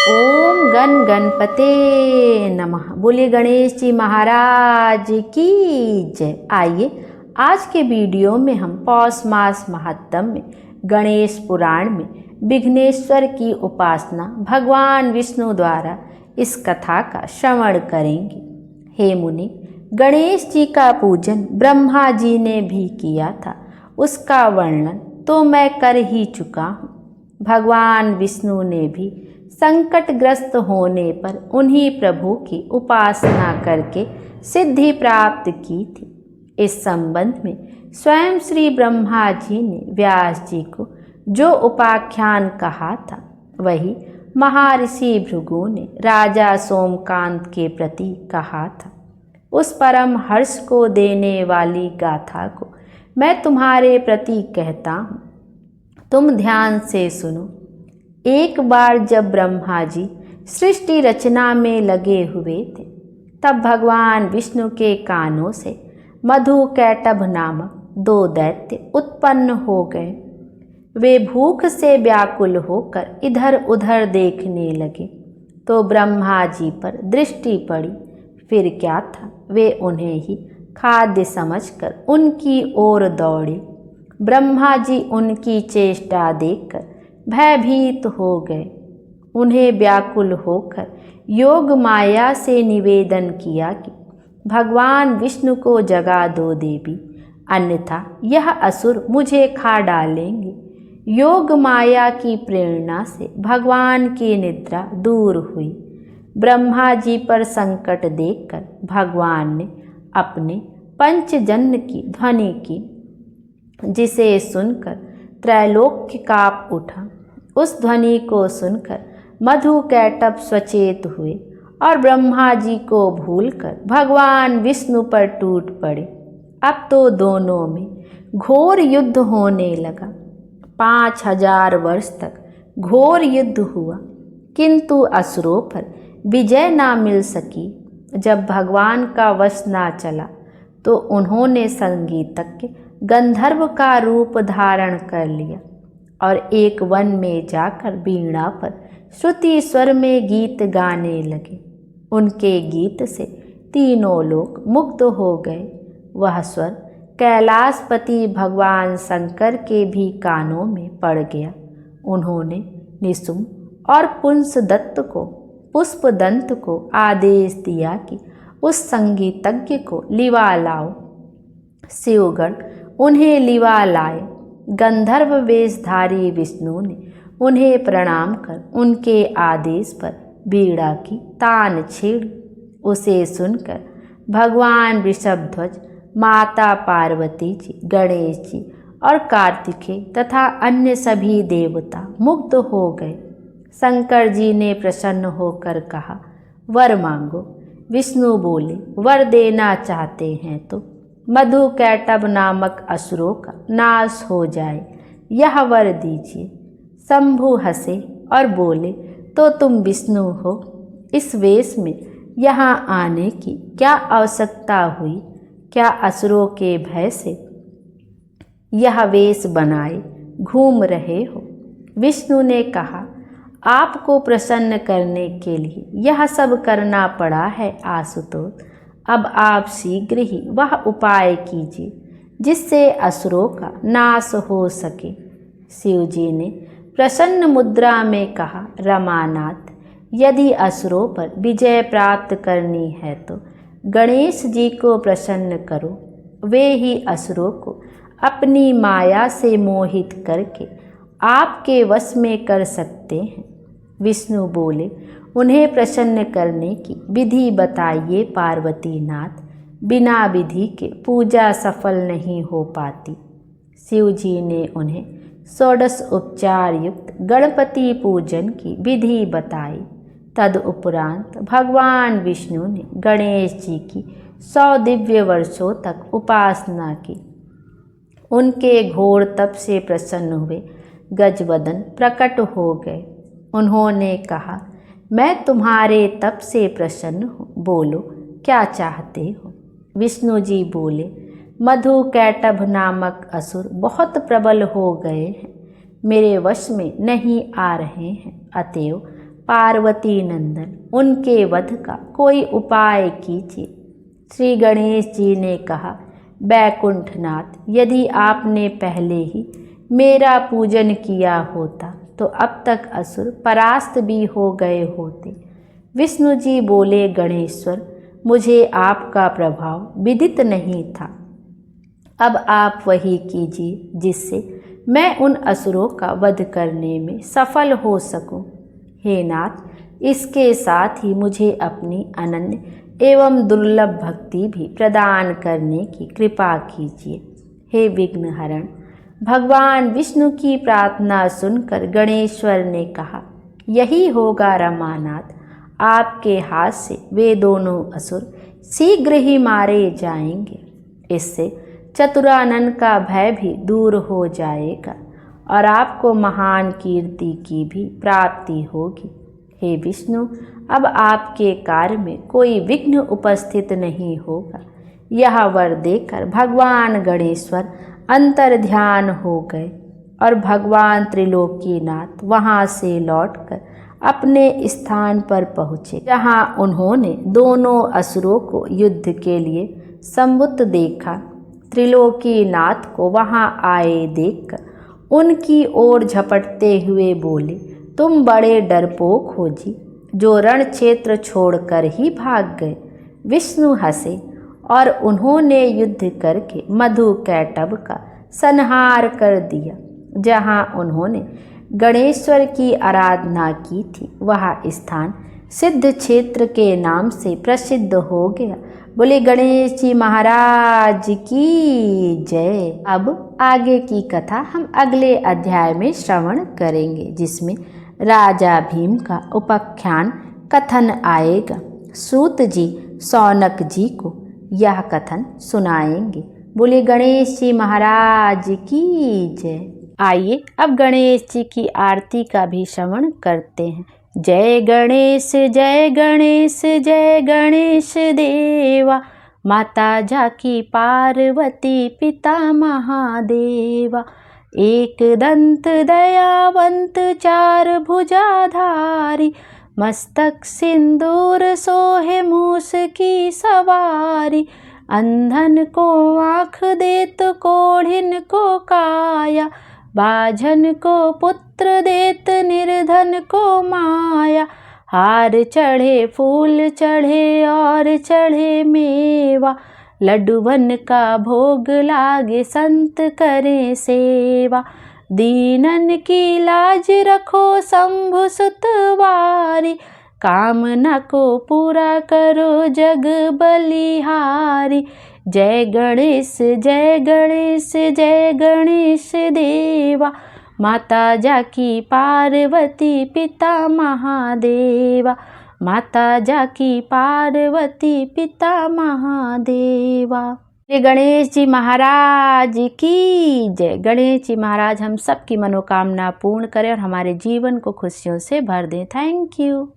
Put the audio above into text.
ओम गण गणपते नमः। बोलिए गणेश जी महाराज की जय। आइए आज के वीडियो में हम पौष मास महात्म्य में गणेश पुराण में विघ्नेश्वर की उपासना भगवान विष्णु द्वारा इस कथा का श्रवण करेंगे। हे मुनि, गणेश जी का पूजन ब्रह्मा जी ने भी किया था, उसका वर्णन तो मैं कर ही चुका हूँ। भगवान विष्णु ने भी संकटग्रस्त होने पर उन्हीं प्रभु की उपासना करके सिद्धि प्राप्त की थी। इस संबंध में स्वयं श्री ब्रह्मा जी ने व्यास जी को जो उपाख्यान कहा था, वही महर्षि भृगु ने राजा सोमकांत के प्रति कहा था। उस परम हर्ष को देने वाली गाथा को मैं तुम्हारे प्रति कहता हूँ, तुम ध्यान से सुनो। एक बार जब ब्रह्मा जी सृष्टि रचना में लगे हुए थे, तब भगवान विष्णु के कानों से मधुकैटभ नामक 2 दैत्य उत्पन्न हो गए। वे भूख से व्याकुल होकर इधर उधर देखने लगे तो ब्रह्मा जी पर दृष्टि पड़ी। फिर क्या था, वे उन्हें ही खाद्य समझकर उनकी ओर दौड़े। ब्रह्मा जी उनकी चेष्टा देखकर भयभीत हो गए। उन्हें व्याकुल होकर योग माया से निवेदन किया कि भगवान विष्णु को जगा दो देवी, अन्यथा यह असुर मुझे खा डालेंगे। योग माया की प्रेरणा से भगवान की निद्रा दूर हुई। ब्रह्मा जी पर संकट देखकर भगवान ने अपने पंचजन्य की ध्वनि की, जिसे सुनकर त्रैलोक्य काँप उठा। उस ध्वनि को सुनकर मधुकैटभ सचेत हुए और ब्रह्मा जी को भूलकर भगवान विष्णु पर टूट पड़े। अब तो दोनों में घोर युद्ध होने लगा। 5000 वर्ष तक घोर युद्ध हुआ, किंतु असुरों पर विजय ना मिल सकी। जब भगवान का वश ना चला तो उन्होंने संगीतज्ञ गंधर्व का रूप धारण कर लिया और एक वन में जाकर वीणा पर श्रुति स्वर में गीत गाने लगे। उनके गीत से तीनों लोग मुग्ध हो गए। वह स्वर कैलाशपति भगवान शंकर के भी कानों में पड़ गया। उन्होंने निशुंभ और पुष्पदंत को आदेश दिया कि उस संगीतज्ञ को लिवा लाओ। शिवगण उन्हें लिवा लाए। गंधर्व वेशधारी विष्णु ने उन्हें प्रणाम कर उनके आदेश पर वीणा की तान छेड़ी। उसे सुनकर भगवान वृषभध्वज, माता पार्वती जी, गणेश जी और कार्तिकेय तथा अन्य सभी देवता मुग्ध हो गए। शंकर जी ने प्रसन्न होकर कहा, वर मांगो। विष्णु बोले, वर देना चाहते हैं तो मधुकैटभ नामक असुरों का नाश हो जाए, यह वर दीजिए। शंभु हंसे और बोले, तो तुम विष्णु हो, इस वेश में यहाँ आने की क्या आवश्यकता हुई? क्या असुरों के भय से यह वेश बनाए घूम रहे हो? विष्णु ने कहा, आपको प्रसन्न करने के लिए यह सब करना पड़ा है आशुतोष। अब आप शीघ्र ही वह उपाय कीजिए जिससे असुरों का नाश हो सके। शिव जी ने प्रसन्न मुद्रा में कहा, रमानाथ, यदि असुरों पर विजय प्राप्त करनी है तो गणेश जी को प्रसन्न करो। वे ही असुरों को अपनी माया से मोहित करके आपके वश में कर सकते हैं। विष्णु बोले, उन्हें प्रसन्न करने की विधि बताइए पार्वती नाथ। बिना विधि के पूजा सफल नहीं हो पाती। शिव जी ने उन्हें 16 उपचार युक्त गणपति पूजन की विधि बताई। तदुपरांत भगवान विष्णु ने गणेश जी की 100 दिव्य वर्षों तक उपासना की। उनके घोर तप से प्रसन्न हुए गजवदन प्रकट हो गए। उन्होंने कहा, मैं तुम्हारे तप से प्रसन्न हूँ, बोलो क्या चाहते हो? विष्णु जी बोले, मधुकैटभ नामक असुर बहुत प्रबल हो गए हैं, मेरे वश में नहीं आ रहे हैं, अतएव पार्वती नंदन, उनके वध का कोई उपाय कीजिए। श्री गणेश जी ने कहा, बैकुंठनाथ, यदि आपने पहले ही मेरा पूजन किया होता तो अब तक असुर परास्त भी हो गए होते। विष्णु जी बोले, गणेश्वर, मुझे आपका प्रभाव विदित नहीं था। अब आप वही कीजिए जिससे मैं उन असुरों का वध करने में सफल हो सकूं। हे नाथ, इसके साथ ही मुझे अपनी अनन्य एवं दुर्लभ भक्ति भी प्रदान करने की कृपा कीजिए। हे विघ्नहरण। भगवान विष्णु की प्रार्थना सुनकर गणेश्वर ने कहा, यही होगा रमानाथ, आपके हाथ से वे दोनों असुर शीघ्र ही मारे जाएंगे। इससे चतुरानन का भय भी दूर हो जाएगा और आपको महान कीर्ति की भी प्राप्ति होगी। हे विष्णु, अब आपके कार्य में कोई विघ्न उपस्थित नहीं होगा। यह वर देकर भगवान गणेश्वर अंतर ध्यान हो गए और भगवान त्रिलोकीनाथ वहां से लौटकर अपने स्थान पर पहुँचे, जहाँ उन्होंने दोनों असुरों को युद्ध के लिए संबुद्ध देखा। त्रिलोकीनाथ को वहां आए देखकर उनकी ओर झपटते हुए बोले, तुम बड़े डरपोक हो जी, जो रण क्षेत्र छोड़कर ही भाग गए। विष्णु हंसे और उन्होंने युद्ध करके मधु कैटभ का संहार कर दिया। जहाँ उन्होंने गणेश्वर की आराधना की थी, वह स्थान सिद्ध क्षेत्र के नाम से प्रसिद्ध हो गया। बोले गणेश जी महाराज की जय। अब आगे की कथा हम अगले अध्याय में श्रवण करेंगे, जिसमें राजा भीम का उपाख्यान कथन आएगा। सूत जी शौनक जी को यह कथन सुनाएंगे। बोले गणेश जी महाराज की जय। आइए अब गणेश जी की आरती का भी श्रवण करते हैं। जय गणेश जय गणेश जय गणेश देवा, माता जाकी पार्वती पिता महादेवा। एक दंत दयावंत चार भुजाधारी, मस्तक सिंदूर सोहे मूस की सवारी। अंधन को आँख देत कोढ़िन को काया, बाझन को पुत्र देत निर्धन को माया। हार चढ़े फूल चढ़े और चढ़े मेवा, लड्डूवन का भोग लागे संत करे सेवा। दीनन की लाज रखो शंभु सुतवारी, कामना को पूरा करो जग बलिहारी। जय गणेश जय गणेश जय गणेश देवा, माता जाकी पार्वती पिता महादेवा। माता जाकी पार्वती पिता महादेवा। गणेश जी महाराज की जय। गणेश जी महाराज हम सबकी मनोकामना पूर्ण करें और हमारे जीवन को खुशियों से भर दें। Thank you.